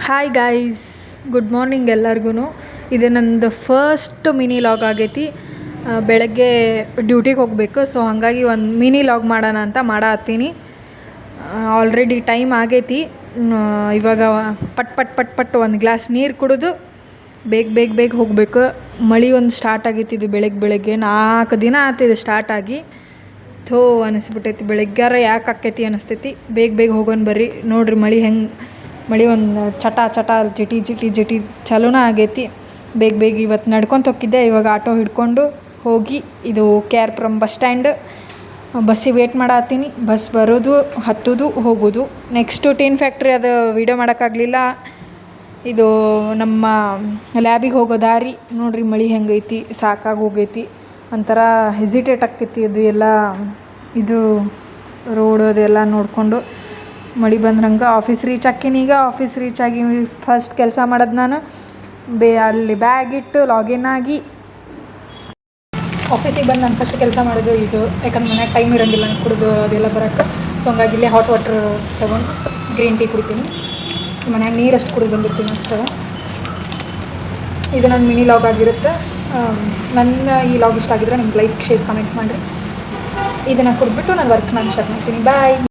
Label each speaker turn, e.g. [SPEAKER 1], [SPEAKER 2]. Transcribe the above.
[SPEAKER 1] Hi guys, good morning ಎಲ್ಲರಿಗೂ. ಇದು ನಂದು ಫಸ್ಟ್ ಮಿನಿ ಲಾಗ್ ಆಗೈತಿ. ಬೆಳಗ್ಗೆ ಡ್ಯೂಟಿಗೆ ಹೋಗಬೇಕು, ಸೊ ಹಾಗಾಗಿ ಒಂದು ಮಿನಿ ಲಾಗ್ ಮಾಡೋಣ ಅಂತ ಮಾಡತ್ತೀನಿ. ಆಲ್ರೆಡಿ ಟೈಮ್ ಆಗೈತಿ. ಇವಾಗ ಪಟ್ ಒಂದು ಗ್ಲಾಸ್ ನೀರು ಕುಡಿದು ಬೇಗ ಹೋಗಬೇಕು. ಮಳೆ ಒಂದು ಸ್ಟಾರ್ಟ್ ಆಗೈತಿ. ಇದು ಬೆಳಗ್ಗೆ 4 ದಿನ ಆತಿದೆ ಸ್ಟಾರ್ಟ್ ಆಗಿ. ಥೋ ಅನಿಸ್ಬಿಟ್ಟೈತಿ. ಬೆಳಗ್ಗಾರ ಯಾಕೆ ಆಕ್ಕೈತಿ ಅನಿಸ್ತೈತಿ. ಬೇಗ ಹೋಗೋಣ ಬರ್ರಿ. ನೋಡ್ರಿ ಮಳೆ ಒಂದು ಚಟ ಜಿಟಿ ಚಲೋನ ಆಗೈತಿ. ಬೇಗ ಇವತ್ತು ನಡ್ಕೊತ ಹೋಗಿದ್ದೆ. ಇವಾಗ ಆಟೋ ಹಿಡ್ಕೊಂಡು ಹೋಗಿ ಇದು KRPuram ಬಸ್ ಸ್ಟ್ಯಾಂಡ್ ಬಸ್ಸಿಗೆ ವೇಟ್ ಮಾಡತ್ತೀನಿ. ಬಸ್ ಬರೋದು, ಹತ್ತೋದು, ಹೋಗೋದು. ನೆಕ್ಸ್ಟು ಟೀನ್ ಫ್ಯಾಕ್ಟ್ರಿ ಅದು ವೀಡಿಯೋ ಮಾಡೋಕ್ಕಾಗಲಿಲ್ಲ. ಇದು ನಮ್ಮ ಲ್ಯಾಬಿಗೆ ಹೋಗೋ ದಾರಿ ನೋಡ್ರಿ. ಮಳೆ ಹೆಂಗೈತಿ, ಸಾಕಾಗಿ ಹೋಗೈತಿ. ಒಂಥರ ಹೆಸಿಟೇಟ್ ಆಕ್ಕೈತಿ. ಅದು ಎಲ್ಲ ಇದು ರೋಡ್ ಅದೆಲ್ಲ ನೋಡಿಕೊಂಡು ಮಳೆ ಬಂದ್ರಂಗೆ ಆಫೀಸ್ ರೀಚ್ ಆಕ್ಕೀನಿ. ಈಗ ಆಫೀಸ್ ರೀಚ್ ಆಗಿ ಫಸ್ಟ್ ಕೆಲಸ ಮಾಡೋದು ನಾನು ಅಲ್ಲಿ ಬ್ಯಾಗ್ ಇಟ್ಟು ಲಾಗಿನ್ ಆಗಿ ಆಫೀಸಿಗೆ ಬಂದು ನಾನು ಫಸ್ಟ್ ಕೆಲಸ ಮಾಡೋದು ಇದು. ಯಾಕಂದ್ರೆ ಮನ್ಯಾಗ ಟೈಮ್ ಇರೋಂಗಿಲ್ಲ ಕುಡಿದು ಅದೆಲ್ಲ ಬರೋಕ್ಕೆ. ಸೊ ಹಂಗಾಗಿ ಇಲ್ಲೇ ಹಾಟ್ ವಾಟ್ರ್ ತೊಗೊಂಡು ಗ್ರೀನ್ ಟೀ ಕುಡಿತೀನಿ. ಮನ್ಯಾಗ ನೀರಷ್ಟು ಕುಡಿದು ಬಂದಿರ್ತೀನಿ ಅಷ್ಟೇ. ಇದು ನನ್ನ ಮಿನಿ ಲಾಗ್ ಆಗಿರುತ್ತೆ. ನನ್ನ ಈ ಲಾಗ್ ಇಷ್ಟ ಆಗಿದ್ರೆ ನಿಮ್ಗೆ ಲೈಕ್, ಶೇರ್, ಕಮೆಂಟ್ ಮಾಡಿರಿ. ಇದನ್ನು ಕುಡಿದ್ಬಿಟ್ಟು ನಾನು ವರ್ಕ್ ಸ್ಟಾರ್ಟ್ ಮಾಡ್ತೀನಿ. ಬಾಯ್.